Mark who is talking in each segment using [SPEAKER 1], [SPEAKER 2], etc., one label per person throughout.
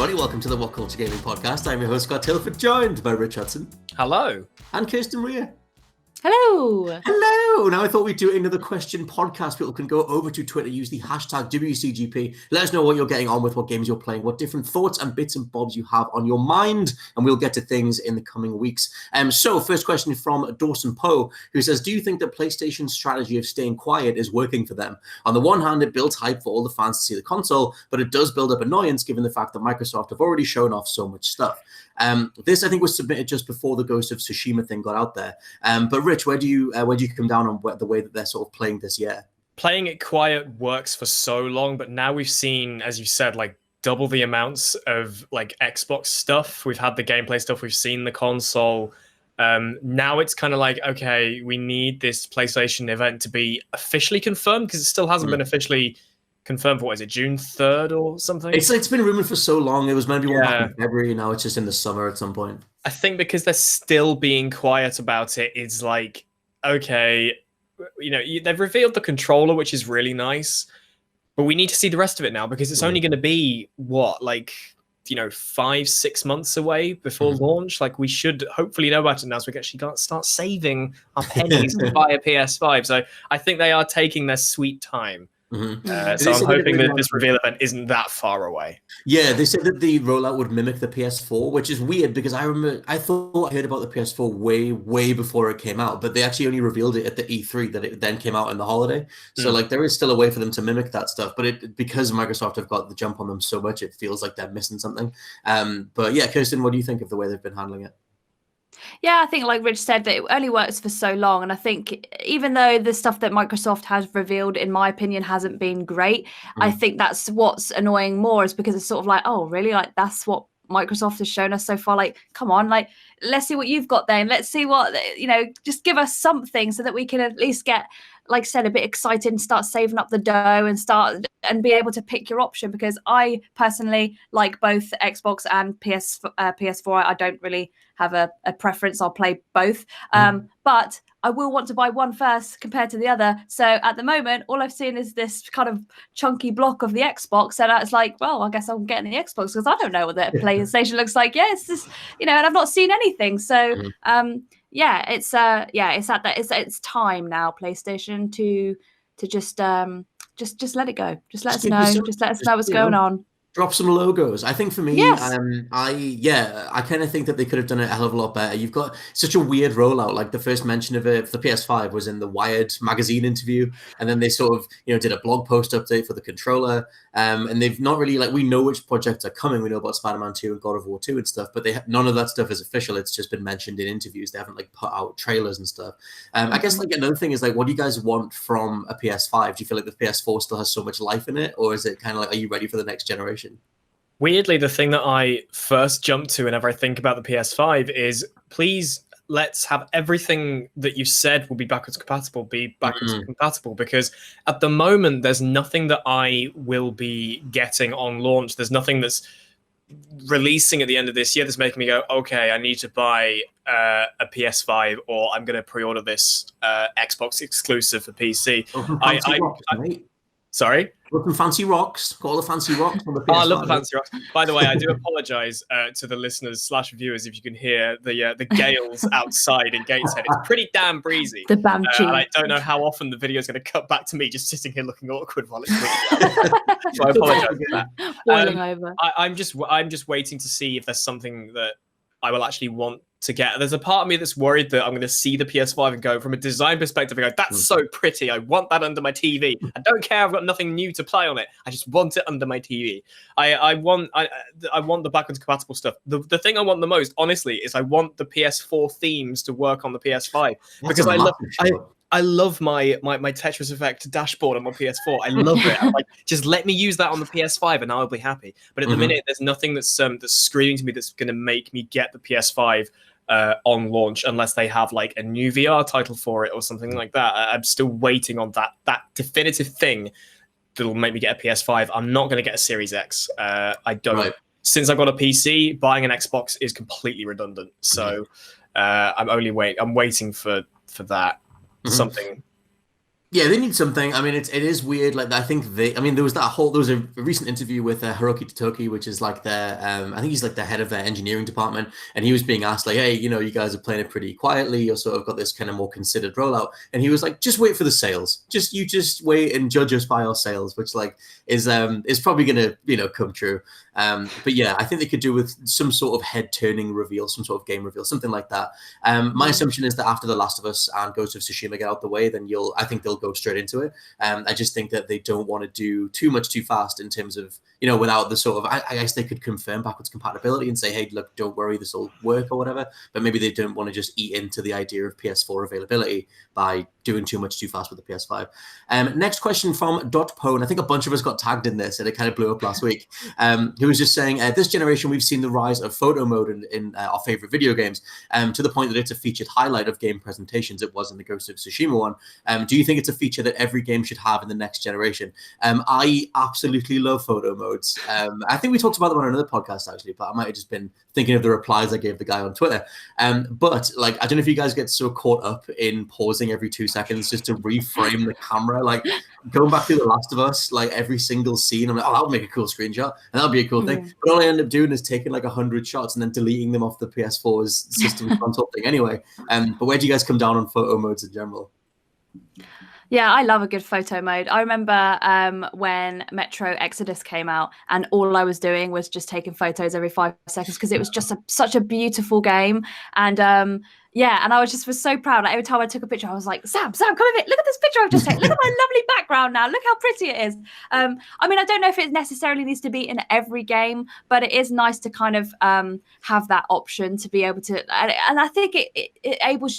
[SPEAKER 1] everybody. Welcome to the WhatCulture Gaming Podcast. I'm your host, Scott Tilford, joined by Rich Hudson.
[SPEAKER 2] Hello.
[SPEAKER 1] And Kirsten Rea.
[SPEAKER 3] Hello.
[SPEAKER 1] Hello. Now, I thought we'd do another question podcast. People can go over to Twitter, use the hashtag WCGP. Let us know what you're getting on with, what games you're playing, what different thoughts and bits and bobs you have on your mind, and we'll get to things in the coming weeks. So, first question from Dawson Poe, who says, do you think that PlayStation's strategy of staying quiet is working for them? On the one hand, it builds hype for all the fans to see the console, but it does build up annoyance given the fact that Microsoft have already shown off so much stuff. This, I think, was submitted just before the Ghost of Tsushima thing got out there. But Rich, where do you come down on the way that they're sort of playing this year?
[SPEAKER 2] Playing it quiet works for so long, but now we've seen, as you said, like double the amounts of like Xbox stuff. We've had the gameplay stuff. We've seen the console. Now it's kind of like, okay, we need this PlayStation event to be officially confirmed because it still hasn't been officially confirmed for, what is it, June 3rd or something?
[SPEAKER 1] It's been rumored for so long. It was meant to be one back in February. Now it's just in the summer at some point.
[SPEAKER 2] I think because they're still being quiet about it, it's like, okay, you know, they've revealed the controller, which is really nice, but we need to see the rest of it now because it's only going to be, what, like, you know, 5-6 months away before launch. Like, we should hopefully know about it now so we can actually start saving our pennies to buy a PS5. So I think they are taking their sweet time. So I'm hoping that this reveal event isn't that far away.
[SPEAKER 1] Yeah, they said that the rollout would mimic the PS4, which is weird because I thought I heard about the PS4 way before it came out, but they actually only revealed it at the E3 that it then came out in the holiday. So like there is still a way for them to mimic that stuff, but because Microsoft have got the jump on them so much, it feels like they're missing something. But yeah, Kirsten, what do you think of the way they've been handling it?
[SPEAKER 3] Yeah, I think like Rich said, that it only works for so long. And I think even though the stuff that Microsoft has revealed, in my opinion, hasn't been great, I think that's what's annoying more, is because it's sort of like, oh, really? Like, that's what Microsoft has shown us so far? Like, come on, like, let's see what you've got then. Let's see what, you know, just give us something so that we can at least get, like I said, a bit excited and start saving up the dough and be able to pick your option. Because I personally like both Xbox and PS4. I don't really have a preference. I'll play both. But I will want to buy one first compared to the other. So at the moment, all I've seen is this kind of chunky block of the Xbox. And it's like, well, I guess I'm getting the Xbox because I don't know what the PlayStation looks like. Yeah, it's just, you know, and I've not seen anything. So, it's time now, PlayStation, to just let it go. Just let us know. Just let us know what's going on.
[SPEAKER 1] Drop some logos. I think for me,
[SPEAKER 3] yes.
[SPEAKER 1] I kind of think that they could have done it a hell of a lot better. You've got such a weird rollout. Like the first mention of it for the PS5 was in the Wired magazine interview, and then they sort of, you know, did a blog post update for the controller. And they've not really, like, we know which projects are coming. We know about Spider-Man 2 and God of War 2 and stuff, but none of that stuff is official. It's just been mentioned in interviews. They haven't like put out trailers and stuff. I guess like another thing is like, what do you guys want from a PS5? Do you feel like the PS4 still has so much life in it, or is it kind of like, are you ready for the next generation?
[SPEAKER 2] Weirdly, the thing that I first jump to whenever I think about the PS5 is, please, let's have everything that you said will be backwards compatible compatible, because at the moment there's nothing that I will be getting on launch. There's nothing that's releasing at the end of this year that's making me go, okay, I need to buy a PS5, or I'm going to pre-order this Xbox exclusive for PC. Sorry?
[SPEAKER 1] Looking fancy rocks. Got all the fancy rocks on the PS5.
[SPEAKER 2] Oh, I love the fancy rocks. By the way, I do apologize to the listeners / viewers if you can hear the gales outside in Gateshead. It's pretty damn breezy.
[SPEAKER 3] The Banshee.
[SPEAKER 2] And I don't know how often the video is going to cut back to me just sitting here looking awkward while it's breezy. So I apologize for that.
[SPEAKER 3] Boiling over.
[SPEAKER 2] I'm just waiting to see if there's something that I will actually want to get. There's a part of me that's worried that I'm going to see the PS5 and go, from a design perspective, and go, that's so pretty. I want that under my TV. I don't care. I've got nothing new to play on it. I just want it under my TV. I want the backwards compatible stuff. The thing I want the most, honestly, is I want the PS4 themes to work on the PS5, because I love my Tetris Effect dashboard on my PS4. I love it. I'm like, just let me use that on the PS5 and I'll be happy. But at the minute, there's nothing that's screaming to me that's going to make me get the PS5 on launch, unless they have like a new VR title for it or something like that. I'm still waiting on that definitive thing that'll make me get a PS5. I'm not going to get a Series X. I don't. Right. Since I've got a PC, buying an Xbox is completely redundant. So I'm waiting for that. Something
[SPEAKER 1] Yeah, they need something. I mean, it is weird. Like, I think there was a recent interview with Hiroki Totoki, which is like I think he's like the head of their engineering department, and he was being asked like, hey, you guys are playing it pretty quietly, you're sort of got this kind of more considered rollout, and he was like, just wait for the sales, just wait and judge us by our sales, which like is probably gonna come true. But yeah, I think they could do with some sort of head turning reveal, some sort of game reveal, something like that. My assumption is that after The Last of Us and Ghost of Tsushima get out the way, then I think they'll go straight into it. I just think that they don't want to do too much too fast in terms of, without the sort of, I guess they could confirm backwards compatibility and say, hey, look, don't worry, this will work or whatever. But maybe they don't want to just eat into the idea of PS4 availability by doing too much too fast with the PS5. Next question from .pone. I think a bunch of us got tagged in this and it kind of blew up last week. Who was just saying, this generation, we've seen the rise of photo mode in our favorite video games, to the point that it's a featured highlight of game presentations. It was in the Ghost of Tsushima one. Do you think it's a feature that every game should have in the next generation? I absolutely love photo modes. I think we talked about them on another podcast actually, but I might have just been thinking of the replies I gave the guy on Twitter. But like, I don't know if you guys get so caught up in pausing every 2 seconds just to reframe the camera. Like going back to The Last of Us, like every single scene, I'm like, oh, that would make a cool screenshot and that'll be a cool thing. But all I end up doing is taking like 100 shots and then deleting them off the PS4's system console thing anyway. But where do you guys come down on photo modes in general?
[SPEAKER 3] Yeah, I love a good photo mode. I remember when Metro Exodus came out and all I was doing was just taking photos every 5 seconds because it was just such a beautiful game. And and I was so proud. Like, every time I took a picture, I was like, Sam, come over here. Look at this picture I've just taken. Look at my lovely background now. Look how pretty it is. I mean, I don't know if it necessarily needs to be in every game, but it is nice to kind of have that option to be able to. And I think it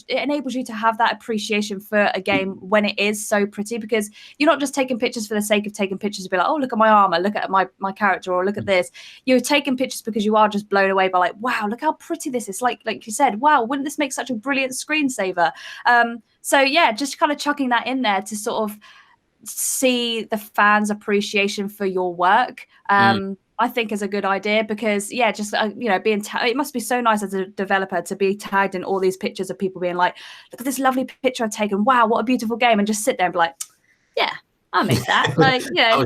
[SPEAKER 3] enables you to have that appreciation for a game when it is so pretty, because you're not just taking pictures for the sake of taking pictures to be like, oh, look at my armor, look at my character, or look at this. You're taking pictures because you are just blown away by like, wow, look how pretty this is. Like you said, wow, wouldn't this make such a brilliant screensaver? So yeah, just kind of chucking that in there to sort of see the fans' appreciation for your work. I think is a good idea, because just being it must be so nice as a developer to be tagged in all these pictures of people being like, look at this lovely picture I've taken, wow, what a beautiful game, and just sit there and be like, yeah, I made that. Like,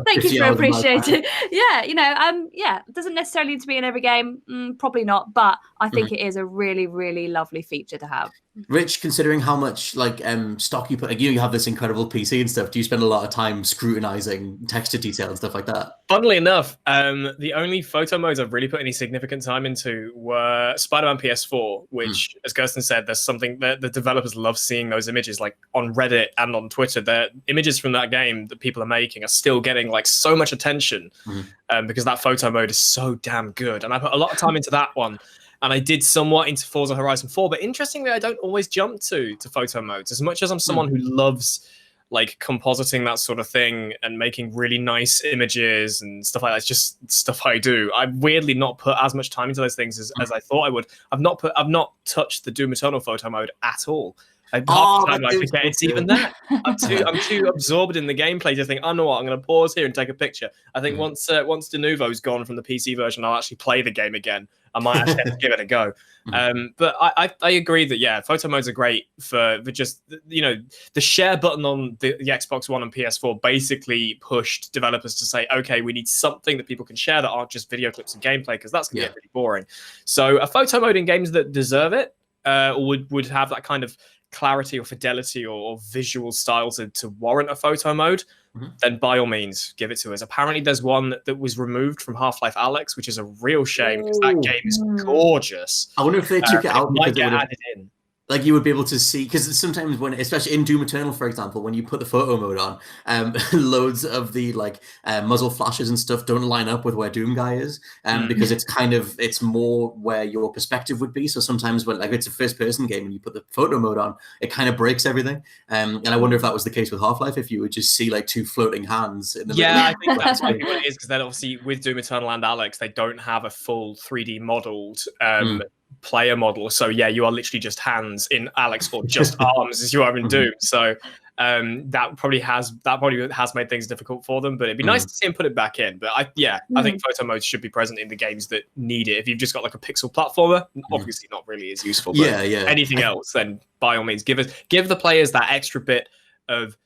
[SPEAKER 3] thank you for appreciating. It doesn't necessarily need to be in every game, probably not, but I think it is a really, really lovely feature to have.
[SPEAKER 1] Rich, considering how much stock you put, you have this incredible PC and stuff, do you spend a lot of time scrutinizing texture detail and stuff like that?
[SPEAKER 2] Funnily enough, the only photo modes I've really put any significant time into were Spider-Man PS4, which, as Kirsten said, there's something that the developers love seeing those images, like on Reddit and on Twitter. The images from that game that people are making are still getting like so much attention because that photo mode is so damn good. And I put a lot of time into that one. And I did somewhat into Forza Horizon 4, but interestingly, I don't always jump to photo modes. As much as I'm someone who loves like compositing, that sort of thing, and making really nice images and stuff like that, it's just stuff I do. I've weirdly not put as much time into those things as I thought I would. I've not touched the Doom Eternal photo mode at all. Half the time I forget it's even that. I'm too absorbed in the gameplay to think, oh no, what, I'm going to pause here and take a picture. I think once De Novo's gone from the PC version, I'll actually play the game again. I might actually have to give it a go. But I agree that, photo modes are great for just, the share button on the Xbox One and PS4 basically pushed developers to say, okay, we need something that people can share that aren't just video clips and gameplay, because that's going to get pretty boring. So a photo mode in games that deserve it would have that kind of clarity or fidelity or visual style to warrant a photo mode, then by all means give it to us. Apparently there's one that was removed from Half-Life Alyx, which is a real shame because that game is gorgeous.
[SPEAKER 1] I wonder if they took it out
[SPEAKER 2] because it added in.
[SPEAKER 1] Like you would be able to see, because sometimes when, especially in Doom Eternal, for example, when you put the photo mode on, loads of the muzzle flashes and stuff don't line up with where Doom Guy is, because it's more where your perspective would be. So sometimes when it's a first person game and you put the photo mode on, it kind of breaks everything. And I wonder if that was the case with Half-Life, if you would just see two floating hands in the middle.
[SPEAKER 2] I think that's maybe what it is, because then obviously with Doom Eternal and Alyx, they don't have a full 3D modeled player model, so you are literally just hands in Alyx, or just arms as you are in Doom. So that probably has made things difficult for them, but it'd be nice to see him put it back in. But I think photo modes should be present in the games that need it. If you've just got a pixel platformer, obviously not really as useful, but anything else, then by all means give the players that extra bit of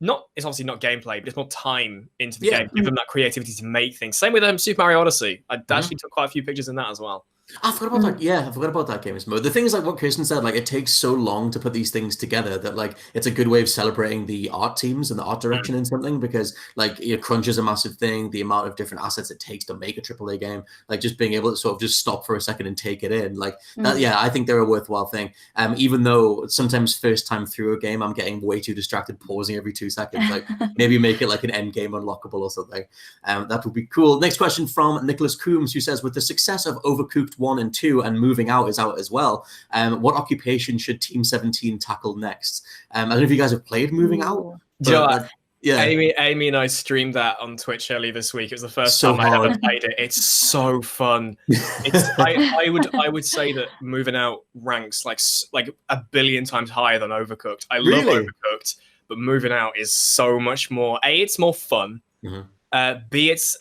[SPEAKER 2] it's obviously not gameplay, but it's more time into the game. Give them that creativity to make things. Same with Super Mario Odyssey. I actually took quite a few pictures in that as well.
[SPEAKER 1] I forgot about that. Yeah, I forgot about that games mode. The thing is, like what Kirsten said, like it takes so long to put these things together that like it's a good way of celebrating the art teams and the art direction in something, because like crunch is a massive thing. The amount of different assets it takes to make a AAA game, like just being able to sort of just stop for a second and take it in, like that. Yeah, I think they're a worthwhile thing. Even though sometimes first time through a game, I'm getting way too distracted, pausing every 2 seconds. Like maybe make it like an end game unlockable or something. That would be cool. Next question from Nicholas Coombs, who says, with the success of Overcooked 1 and 2 and Moving Out is out as well, what occupation should Team 17 tackle next? I don't know if you guys have played Moving Out. But, yeah,
[SPEAKER 2] Amy and I streamed that on Twitch early this week. It was the first time I ever played it. It's so fun. I would say that Moving Out ranks like a billion times higher than Overcooked. I love Overcooked, but Moving Out is so much more. A, it's more fun. B, it's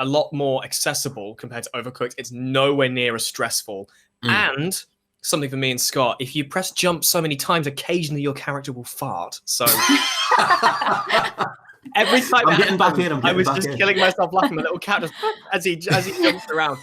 [SPEAKER 2] a lot more accessible compared to Overcooked. It's nowhere near as stressful. And something for me and Scott, if you press jump so many times, occasionally your character will fart. So every time I was just killing myself laughing. My little cat just as he jumps around.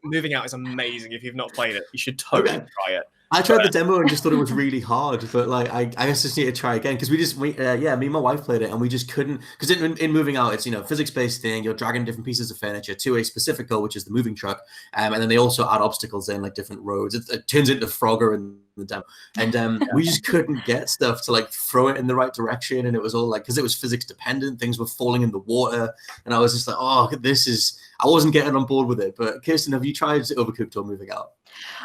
[SPEAKER 2] Moving Out is amazing. If you've not played it, you should totally try it.
[SPEAKER 1] I tried the demo and just thought it was really hard, but like I guess I just need to try again, because me and my wife played it and we just couldn't, because in Moving Out it's physics-based thing. You're dragging different pieces of furniture to a specific goal, which is the moving truck, and then they also add obstacles in, like different roads. It turns into Frogger in the demo, and we just couldn't get stuff to like throw it in the right direction, and it was all like, because it was physics dependent, things were falling in the water, and I was just like, I wasn't getting on board with it. But Kirsten, have you tried Overcooked or Moving Out?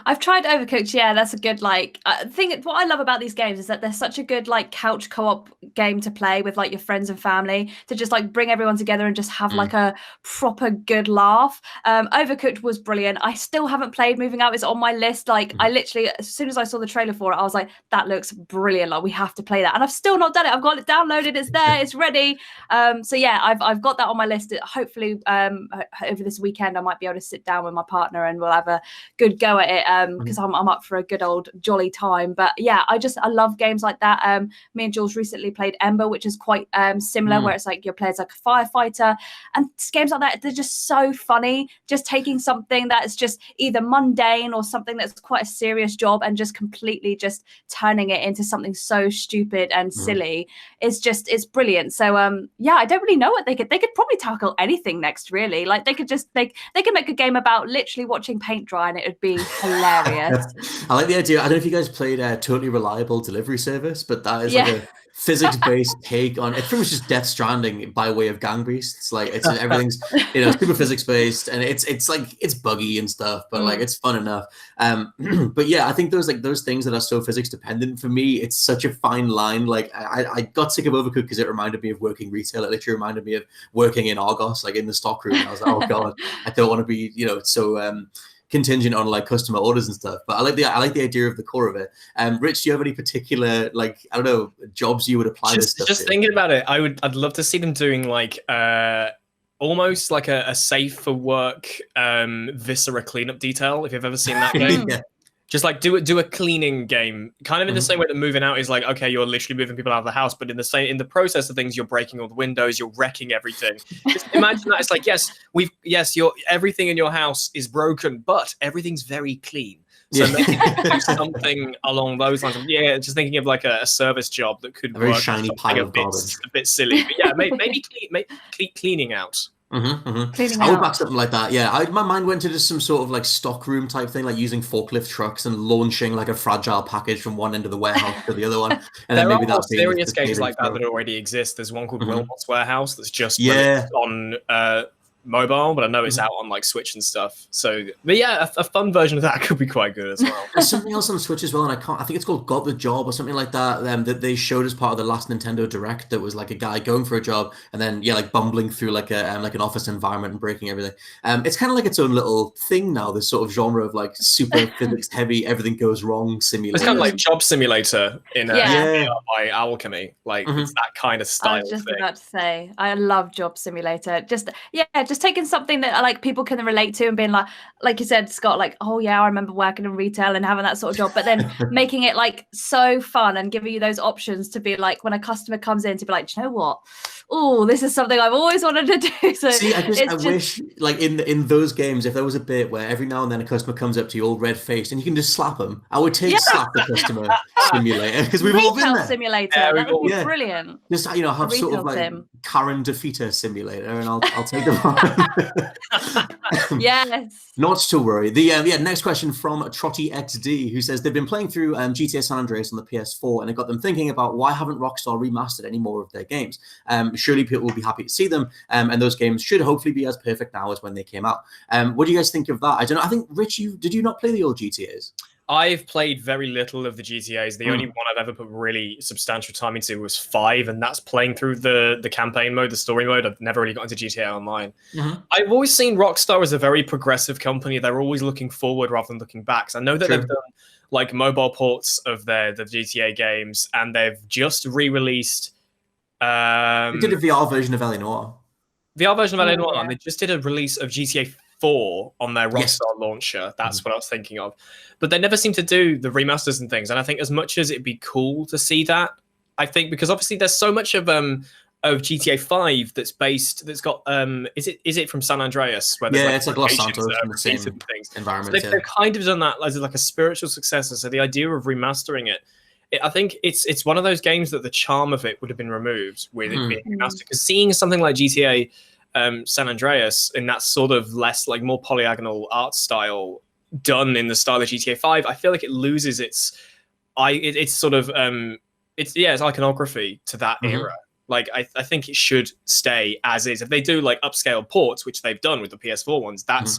[SPEAKER 3] I've tried Overcooked. Yeah, that's a good thing. What I love about these games is that they're such a good like couch co-op game to play with like your friends and family, to just like bring everyone together and just have like a proper good laugh. Overcooked was brilliant. I still haven't played Moving Out. It's on my list. Like I literally, as soon as I saw the trailer for it, I was like, that looks brilliant. Like we have to play that. And I've still not done it. I've got it downloaded. It's there. It's ready. So yeah, I've got that on my list. Hopefully over this weekend, I might be able to sit down with my partner and we'll have a good go at it. Because I'm up for a good old jolly time. But yeah, I love games like that. Me and Jules recently played Ember, which is quite similar, where it's like your player's like a firefighter, and games like that, they're just so funny. Just taking something that's just either mundane or something that's quite a serious job and just completely just turning it into something so stupid and silly. It's brilliant. So yeah, I don't really know what they could probably tackle anything next, really. Like they could make a game about literally watching paint dry and it would be hilarious.
[SPEAKER 1] I like the idea. I don't know if you guys played Totally Reliable Delivery Service, but that is like a physics-based take on it's pretty much just Death Stranding by way of Gang Beasts. Like it's everything's super physics-based, and it's like it's buggy and stuff, but like it's fun enough. But yeah, I think those things that are so physics dependent, for me, it's such a fine line. Like I got sick of Overcooked because it reminded me of working retail. It literally reminded me of working in Argos, like in the stockroom. I was like, oh god, I don't want to be so contingent on like customer orders and stuff. But I like the idea of the core of it. Rich, do you have any particular jobs you would apply this stuff
[SPEAKER 2] just
[SPEAKER 1] to?
[SPEAKER 2] Thinking about it, I'd love to see them doing like almost like a safe for work viscera cleanup detail, if you've ever seen that game. Just like do a cleaning game, kind of in the same way that Moving Out is like, okay, you're literally moving people out of the house, but in the process of things, you're breaking all the windows, you're wrecking everything. Just imagine that it's like, everything in your house is broken, but everything's very clean. So maybe do something along those lines. Yeah, just thinking of like a service job that could
[SPEAKER 1] very
[SPEAKER 2] work.
[SPEAKER 1] Shiny pile of garbage.
[SPEAKER 2] A bit silly, but yeah, maybe cleaning out.
[SPEAKER 1] I would back something like that. Yeah, my mind went to just some sort of like stockroom type thing, like using forklift trucks and launching like a fragile package from one end of the warehouse to the other one. And
[SPEAKER 2] there maybe are serious games like that already exist. There's one called Wilmot's Warehouse that's just on mobile, but I know it's out on like Switch and stuff. So, but yeah, a fun version of that could be quite good as well.
[SPEAKER 1] There's something else on Switch as well, and I think it's called Got the Job or something like that. That they showed as part of the last Nintendo Direct. That was like a guy going for a job and then like bumbling through like an office environment and breaking everything. It's kind of like its own little thing now. This sort of genre of like super physics heavy, everything goes wrong simulator.
[SPEAKER 2] It's kind of like Job Simulator in by Alchemy. Like it's that kind of style.
[SPEAKER 3] I was just about to say, I love Job Simulator. Just just taking something that like people can relate to and being like you said, Scott, like, oh yeah, I remember working in retail and having that sort of job, but then making it like so fun and giving you those options to be like, when a customer comes in, to be like, do you know what? Oh, this is something I've always wanted to do. So
[SPEAKER 1] see, I wish like in those games, if there was a bit where every now and then a customer comes up to you all red faced and you can just slap them, I would take slap the customer simulator, because we've all been there.
[SPEAKER 3] Simulator, that would be brilliant.
[SPEAKER 1] Just have sort of like
[SPEAKER 3] sim.
[SPEAKER 1] Karen Defeater simulator, and I'll take them on.
[SPEAKER 3] Yes.
[SPEAKER 1] Not to worry. The next question from Trotty XD, who says they've been playing through GTA San Andreas on the PS4, and it got them thinking about why haven't Rockstar remastered any more of their games. Surely people will be happy to see them, and those games should hopefully be as perfect now as when they came out. What do you guys think of that? I don't know. I think, Rich, did you not play the old GTAs?
[SPEAKER 2] I've played very little of the GTAs. The only one I've ever put really substantial time into was 5, and that's playing through the campaign mode, the story mode. I've never really got into GTA Online. I've always seen Rockstar as a very progressive company. They're always looking forward rather than looking back. So I know that they've done like mobile ports of the GTA games, and they've just re-released.
[SPEAKER 1] They did a VR version of L.A. Noire.
[SPEAKER 2] VR version of LA Noire, and they just did a release of GTA 4 on their Rockstar launcher. That's what I was thinking of. But they never seem to do the remasters and things. And I think as much as it'd be cool to see that, I think because obviously there's so much of GTA 5 that's got is it from San Andreas? Where
[SPEAKER 1] it's like Los Santos in the same environment.
[SPEAKER 2] So they've kind of done that as like a spiritual successor. So the idea of remastering it, I think it's one of those games that the charm of it would have been removed with it being remastered. Because seeing something like GTA San Andreas in that sort of less like more polygonal art style done in the style of GTA 5, I feel like it loses its sort of its iconography to that era. Like I think it should stay as is. If they do like upscale ports, which they've done with the PS4 ones, that's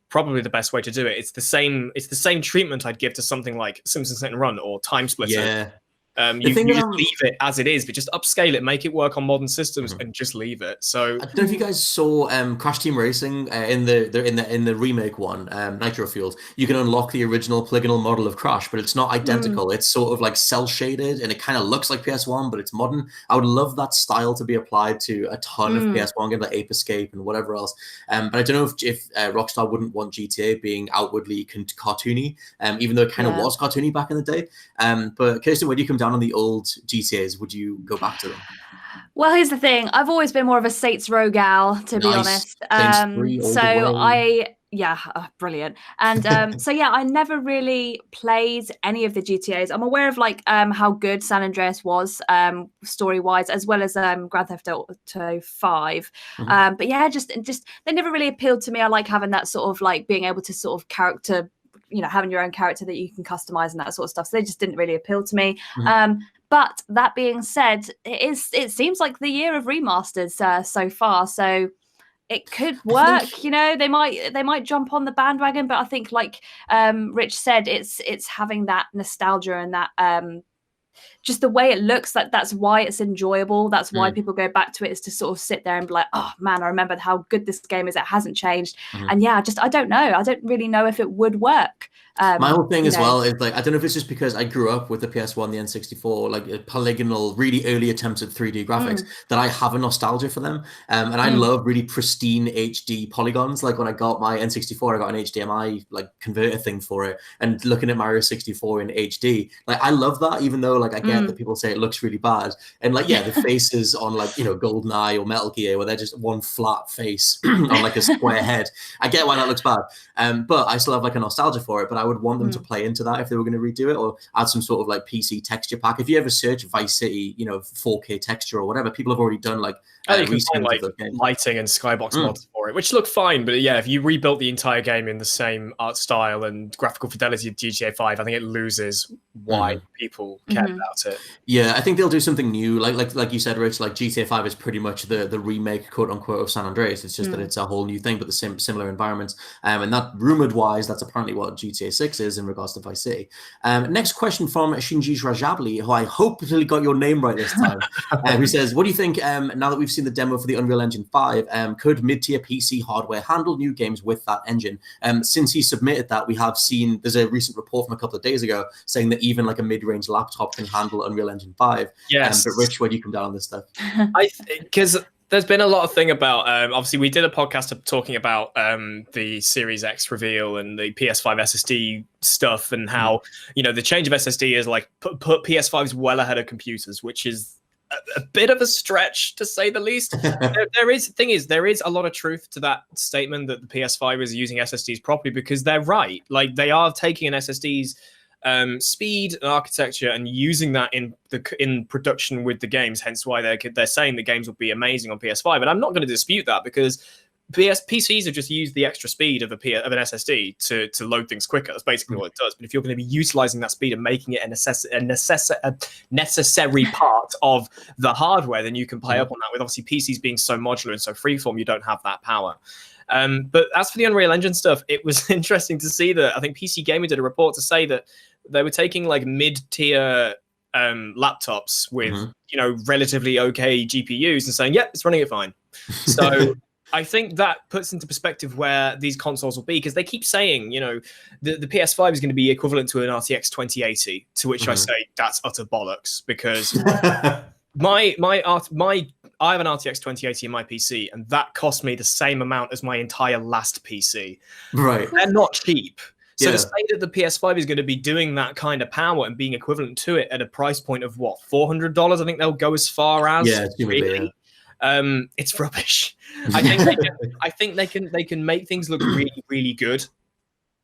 [SPEAKER 2] probably the best way to do it. It's the same treatment I'd give to something like Simpsons Hit and Run or Time Splitter. You just leave it as it is, but just upscale it, make it work on modern systems, and just leave it. So
[SPEAKER 1] I don't know if you guys saw Crash Team Racing in the remake one, Nitro Fuels. You can unlock the original polygonal model of Crash, but it's not identical. It's sort of like cell shaded, and it kind of looks like PS1, but it's modern. I would love that style to be applied to a ton of PS1 games like Ape Escape and whatever else. But I don't know if Rockstar wouldn't want GTA being outwardly cartoony, even though it kind of was cartoony back in the day. But Kirsten, when you come down on the old GTAs, would you go back to them?
[SPEAKER 3] Well, here's the thing. I've always been more of a Saints Row gal, to be honest. Brilliant. And I never really played any of the GTAs. I'm aware of like how good San Andreas was story-wise, as well as Grand Theft Auto 5. But yeah, just they never really appealed to me. I like having that sort of like being able to sort of character, having your own character that you can customize and that sort of stuff. So they just didn't really appeal to me. But that being said, it seems like the year of remasters so far. So it could work. They might jump on the bandwagon. But I think, like Rich said, it's having that nostalgia and that just the way it looks. That's why it's enjoyable. That's why people go back to it, is to sort of sit there and be like, oh man, I remember how good this game is. It hasn't changed. And I don't know. I don't really know if it would work.
[SPEAKER 1] My whole thing as well is like, I don't know if it's just because I grew up with the PS1, the N64, like polygonal, really early attempts at 3D graphics, that I have a nostalgia for them. And I love really pristine HD polygons. Like when I got my N64, I got an HDMI like converter thing for it, and looking at Mario 64 in HD, like I love that, even though like I get that people say it looks really bad. And like, the faces on like, GoldenEye or Metal Gear, where they're just one flat face on like a square head. I get why that looks bad. But I still have like a nostalgia for it. But I would want them to play into that if they were going to redo it, or add some sort of like PC texture pack. If you ever search Vice City, 4K texture or whatever, people have already done like
[SPEAKER 2] you can find like lighting and skybox mods for it, which look fine. But if you rebuilt the entire game in the same art style and graphical fidelity of GTA 5, I think it loses why people care about it.
[SPEAKER 1] Yeah, I think they'll do something new. Like you said, Rich, like GTA 5 is pretty much the remake, quote unquote, of San Andreas. It's just that it's a whole new thing, but the similar environments. And that rumored wise, that's apparently what GTA 6 is in regards to Vice City. Next question from Shinji Rajabli, who I hopefully got your name right this time, who says, what do you think, now that we've seen the demo for the Unreal Engine 5, could mid-tier PC hardware handle new games with that engine? Since he submitted that, we have seen, there's a recent report from a couple of days ago saying that even like a mid-range laptop can handle Unreal Engine 5.
[SPEAKER 2] Yes.
[SPEAKER 1] But Rich, where do you come down on this stuff?
[SPEAKER 2] Because There's been a lot of thing about, obviously we did a podcast talking about the Series X reveal and the PS5 SSD stuff and how, the change of SSD is like put PS5s well ahead of computers, which is a bit of a stretch to say the least. there is a lot of truth to that statement that the PS5 is using SSDs properly, because they're right. Like, they are taking an SSD's speed and architecture and using that in production with the games, hence why they're saying the games will be amazing on PS5. And I'm not going to dispute that, because PCs have just used the extra speed of an SSD to load things quicker. That's basically what it does. But if you're going to be utilizing that speed and making it a necessary part of the hardware, then you can play up on that. With obviously PCs being so modular and so freeform, you don't have that power. But as for the Unreal Engine stuff, it was interesting to see that I think PC Gamer did a report to say that they were taking like mid-tier laptops with relatively okay GPUs and saying, yep, it's running it fine. So I think that puts into perspective where these consoles will be, because they keep saying, the PS5 is going to be equivalent to an RTX 2080, to which I say that's utter bollocks, because I have an RTX 2080 in my PC, and that cost me the same amount as my entire last PC.
[SPEAKER 1] Right.
[SPEAKER 2] They're not cheap. So to say that the PS5 is going to be doing that kind of power and being equivalent to it at a price point of what, $400? I think they'll go as far as.
[SPEAKER 1] Yeah, really.
[SPEAKER 2] It's rubbish. I think they can make things look really, really good,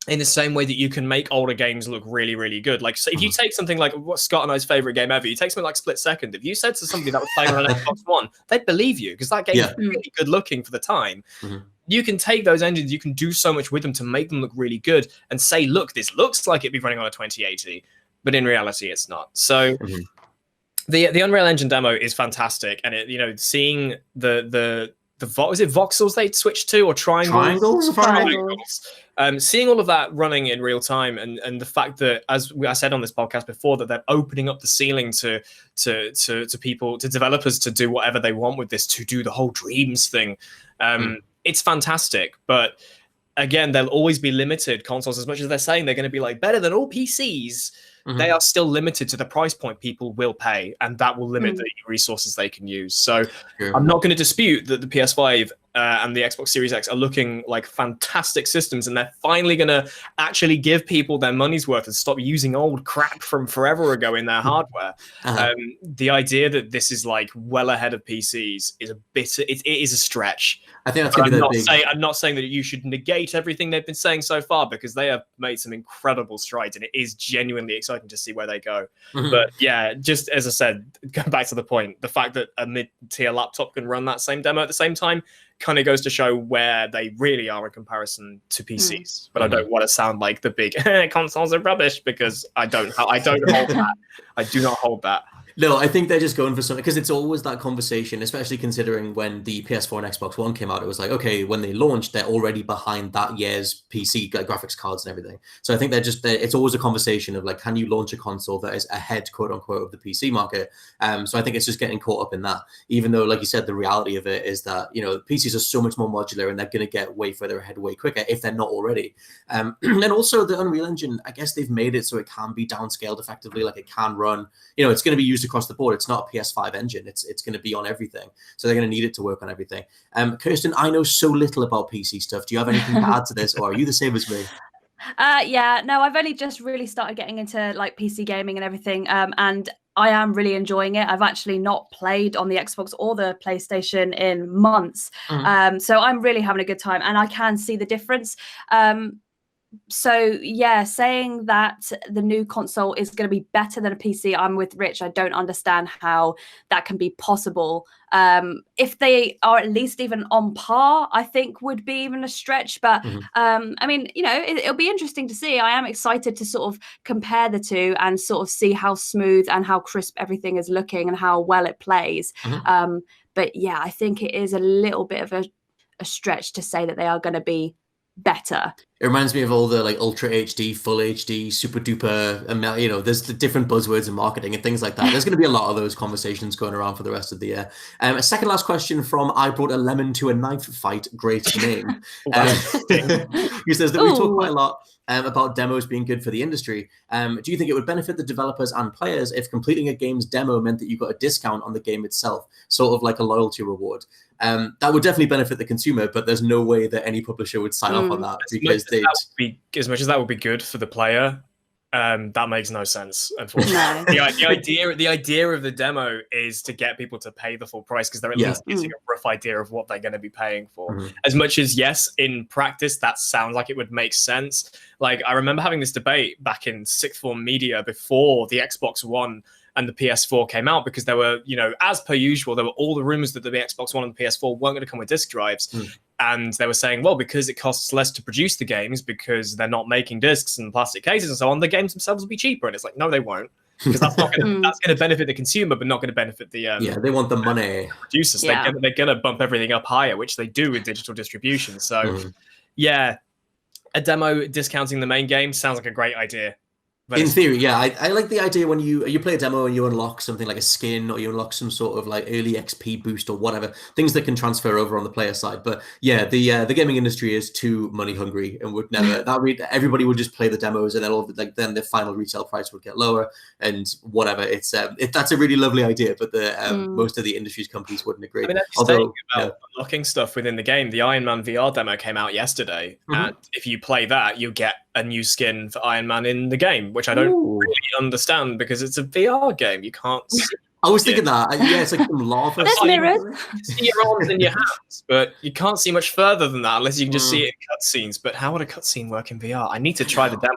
[SPEAKER 2] in the same way that you can make older games look really, really good. Like, so if you take something like what's Scott and I's favorite game ever, you take something like Split Second. If you said to somebody that was playing on an Xbox One, they'd believe you, because that game is really good looking for the time. You can take those engines, you can do so much with them to make them look really good, and say, look, this looks like it'd be running on a 2080, but in reality, it's not. So. The Unreal Engine demo is fantastic, and it, seeing the was it voxels they switched to, or triangles? Seeing all of that running in real time, and the fact that, as I said on this podcast before, that they're opening up the ceiling to people, to developers, to do whatever they want with this, to do the whole dreams thing. It's fantastic, but again, there'll always be limited consoles. As much as they're saying they're going to be like better than all PCs, they are still limited to the price point people will pay, and that will limit the resources they can use. So I'm not going to dispute that the PS5 and the Xbox Series X are looking like fantastic systems, and they're finally going to actually give people their money's worth and stop using old crap from forever ago in their hardware. The idea that this is like well ahead of PCs is it is a stretch.
[SPEAKER 1] I think that's going to be
[SPEAKER 2] I'm not saying that you should negate everything they've been saying so far, because they have made some incredible strides, and it is genuinely exciting to see where they go. But yeah, just as I said, going back to the point, the fact that a mid-tier laptop can run that same demo at the same time kind of goes to show where they really are in comparison to PCs. But I don't want to sound like the big consoles are rubbish, because I don't hold that. I do not hold that.
[SPEAKER 1] No, I think they're just going for something, because it's always that conversation, especially considering when the PS4 and Xbox One came out, it was like, okay, when they launched, they're already behind that year's PC graphics cards and everything. So I think it's always a conversation of like, can you launch a console that is ahead, quote unquote, of the PC market? So I think it's just getting caught up in that, even though, like you said, the reality of it is that, PCs are so much more modular, and they're going to get way further ahead way quicker if they're not already. And also the Unreal Engine, I guess they've made it so it can be downscaled effectively, like it can run, it's going to be used across the board. It's not a PS5 engine. It's going to be on everything. So they're going to need it to work on everything. Kirsten, I know so little about PC stuff. Do you have anything to add to this, or are you the same as me?
[SPEAKER 3] No, I've only just really started getting into like PC gaming and everything. And I am really enjoying it. I've actually not played on the Xbox or the PlayStation in months. So I'm really having a good time, and I can see the difference. So yeah, saying that the new console is going to be better than a PC, I'm with Rich. I don't understand how that can be possible. If they are at least even on par, I think would be even a stretch. But I mean, it'll be interesting to see. I am excited to sort of compare the two and sort of see how smooth and how crisp everything is looking and how well it plays. But yeah, I think it is a little bit of a stretch to say that they are going to be better.
[SPEAKER 1] It reminds me of all the like Ultra HD, Full HD, Super Duper, and you know, there's the different buzzwords in marketing and things like that. There's going to be a lot of those conversations going around for the rest of the year. A second last question from I Brought a Lemon to a Knife Fight. Great name. Who says that we talk quite a lot about demos being good for the industry. Do you think it would benefit the developers and players if completing a game's demo meant that you got a discount on the game itself, sort of like a loyalty reward? That would definitely benefit the consumer, but there's no way that any publisher would sign off on that because
[SPEAKER 2] as much as that would be good for the player, that makes no sense. Unfortunately, the idea of the demo is to get people to pay the full price because they're at least getting a rough idea of what they're going to be paying for. As much as yes, in practice that sounds like it would make sense. Like I remember having this debate back in sixth form media before the Xbox One and the PS4 came out, because there were, you know, as per usual, there were all the rumors that the Xbox One and the PS4 weren't going to come with disc drives. And they were saying, well, because it costs less to produce the games because they're not making discs and plastic cases and so on, the games themselves will be cheaper. And it's like, no, they won't. Because that's not going to that's going to benefit the consumer, but not going to benefit the
[SPEAKER 1] they want the money.
[SPEAKER 2] Producers. They're going to bump everything up higher, which they do with digital distribution. So, a demo discounting the main game sounds like a great idea.
[SPEAKER 1] In theory, I like the idea when you play a demo and you unlock something like a skin or you unlock some sort of like early XP boost or whatever, things that can transfer over on the player side. But yeah, the gaming industry is too money hungry and would never. Everybody would just play the demos and then then the final retail price would get lower and whatever. That's a really lovely idea, but most of the industry's companies wouldn't agree.
[SPEAKER 2] I mean, although unlocking stuff within the game, the Iron Man VR demo came out yesterday, and if you play that, you get a new skin for Iron Man in the game, which I don't really understand because it's a VR game. You can't see.
[SPEAKER 1] I was thinking that. Yeah, it's like some lava.
[SPEAKER 3] There's mirrors.
[SPEAKER 2] You see your arms and your hands, but you can't see much further than that unless you can just see it in cutscenes. But how would a cutscene work in VR? I need to try the demo.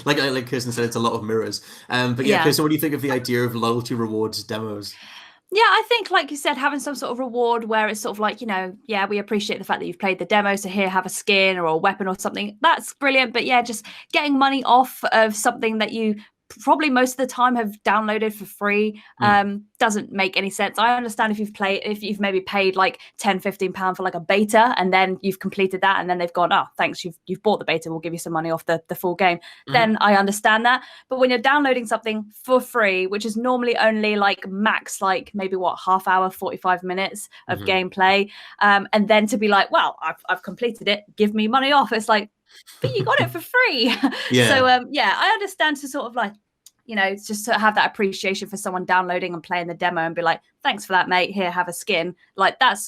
[SPEAKER 1] like Kirsten said, it's a lot of mirrors. But Kirsten, what do you think of the idea of loyalty rewards demos?
[SPEAKER 3] Yeah, I think, like you said, having some sort of reward where it's sort of like, you know, we appreciate the fact that you've played the demo, so here, have a skin or a weapon or something. That's brilliant. But yeah, just getting money off of something that you probably most of the time have downloaded for free doesn't make any sense. I understand if you've maybe paid like £10-15 for like a beta and then you've completed that and then they've gone, oh, thanks, you've bought the beta, we'll give you some money off the full game. Then I understand that. But when you're downloading something for free, which is normally only like max like maybe half hour, 45 minutes of gameplay, and then to be like, well, I've completed it, give me money off. It's like, but you got it for free. So I understand to sort of like, you know, it's just to have that appreciation for someone downloading and playing the demo and be like, thanks for that, mate, here, have a skin. Like that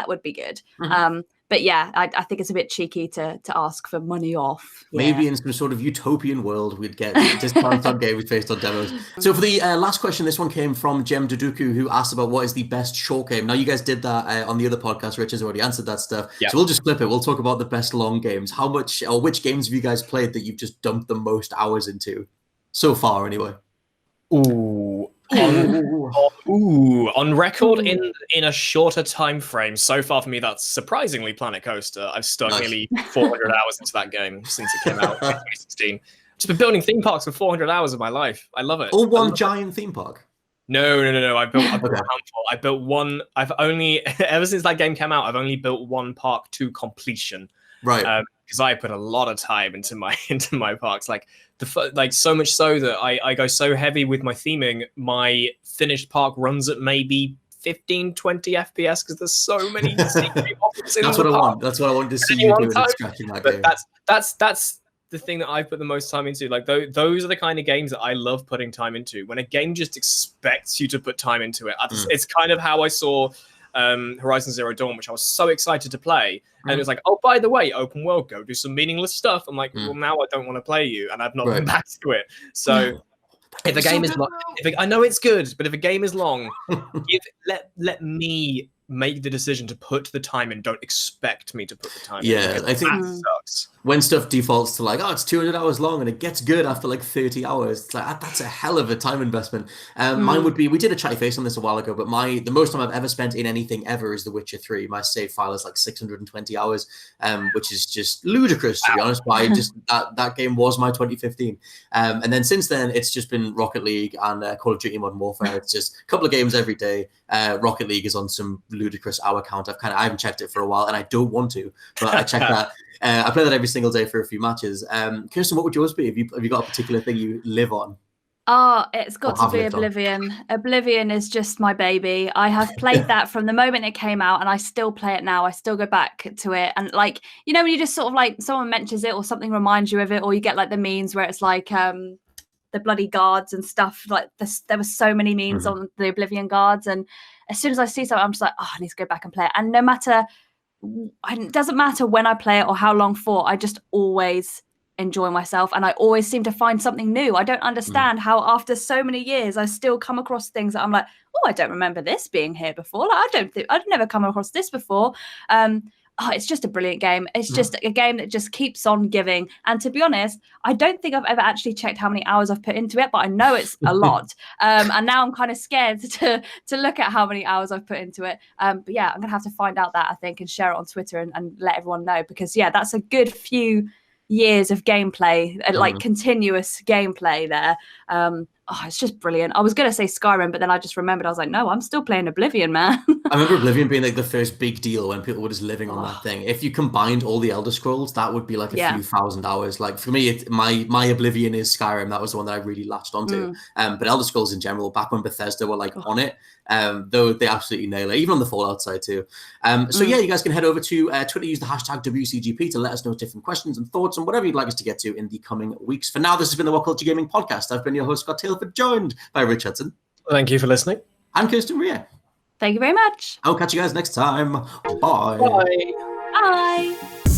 [SPEAKER 3] would be good. But yeah, I think it's a bit cheeky to ask for money off.
[SPEAKER 1] Maybe in some sort of utopian world, we'd get discounts on games based on demos. So for the last question, this one came from Jem Duduku, who asked about what is the best short game. Now, you guys did that on the other podcast. Rich has already answered that stuff. Yeah. So we'll just flip it. We'll talk about the best long games. How much or which games have you guys played that you've just dumped the most hours into? So far, anyway.
[SPEAKER 2] On record in a shorter time frame. So far for me, that's surprisingly Planet Coaster. I've stuck nearly 400 hours into that game since it came out in 2016. Just been building theme parks for 400 hours of my life. I love it.
[SPEAKER 1] All one giant theme park?
[SPEAKER 2] No. I built a handful. I built one. I've only ever since that game came out, I've only built one park to completion.
[SPEAKER 1] Right.
[SPEAKER 2] Because I put a lot of time into my parks, like so much so that I go so heavy with my theming. My finished park runs at maybe 15-20 FPS because there's so many secret options in
[SPEAKER 1] That's what I want. That's what I wanted to see you do with scratching that game.
[SPEAKER 2] That's the thing that I put the most time into. Like those are the kind of games that I love putting time into. When a game just expects you to put time into it, it's kind of how I saw Horizon Zero Dawn, which I was so excited to play, and it was like, oh, by the way, open world, go do some meaningless stuff. I'm like, well, now I don't want to play you, and I've not been back to it. So if a game is long, I know it's good, but if a game is long, let me make the decision to put the time in. Don't expect me to put the time in.
[SPEAKER 1] Yeah, I think
[SPEAKER 2] that sucks.
[SPEAKER 1] When stuff defaults to like, oh, it's 200 hours long and it gets good after like 30 hours, it's like, that's a hell of a time investment. Mine would be, we did a chatty face on this a while ago, but the most time I've ever spent in anything ever is The Witcher 3. My save file is like 620 hours, which is just ludicrous, to be honest. But I just, that game was my 2015. And then since then, it's just been Rocket League and Call of Duty Modern Warfare. It's just a couple of games every day. Rocket League is on some ludicrous hour count. I haven't checked it for a while and I don't want to, but I check that I play that every single day for a few matches. Kirsten, what would yours be? Have you got a particular thing you live on?
[SPEAKER 3] Oh, it's got
[SPEAKER 1] Or
[SPEAKER 3] to be
[SPEAKER 1] have lived on?
[SPEAKER 3] Oblivion. Oblivion is just my baby. I have played that from the moment it came out, and I still play it now. I still go back to it. And like, you know, when you just sort of like someone mentions it or something reminds you of it, or you get like the memes where it's like the bloody guards and stuff. Like there were so many memes on the Oblivion guards. And as soon as I see something, I'm just like, oh, I need to go back and play it. And no matter, it doesn't matter when I play it or how long for, I just always enjoy myself, and I always seem to find something new. I don't understand how after so many years I still come across things that I'm like, oh, I don't remember this being here before. Like, I've never come across this before. It's just a brilliant game. It's just a game that just keeps on giving. And to be honest, I don't think I've ever actually checked how many hours I've put into it, but I know it's a lot. And now I'm kind of scared to look at how many hours I've put into it. But yeah, I'm gonna have to find out that, I think, and share it on Twitter and let everyone know, because yeah, that's a good few years of gameplay, like continuous gameplay there. It's just brilliant. I was going to say Skyrim, but then I just remembered, I was like, no, I'm still playing Oblivion, man.
[SPEAKER 1] I remember Oblivion being like the first big deal when people were just living on that thing. If you combined all the Elder Scrolls, that would be like a few thousand hours. Like for me, my Oblivion is Skyrim. That was the one that I really latched onto. But Elder Scrolls in general, back when Bethesda were like on it, though they absolutely nail it, even on the Fallout side too. So yeah, you guys can head over to Twitter, use the hashtag WCGP to let us know different questions and thoughts and whatever you'd like us to get to in the coming weeks. For now, this has been the WhatCulture Gaming Podcast. I've been your host, Scott Taylor, joined by Rich Hudson.
[SPEAKER 2] Thank you for listening.
[SPEAKER 1] And Kirsten Ria.
[SPEAKER 3] Thank you very much.
[SPEAKER 1] I'll catch you guys next time. Bye.
[SPEAKER 2] Bye.
[SPEAKER 3] Bye.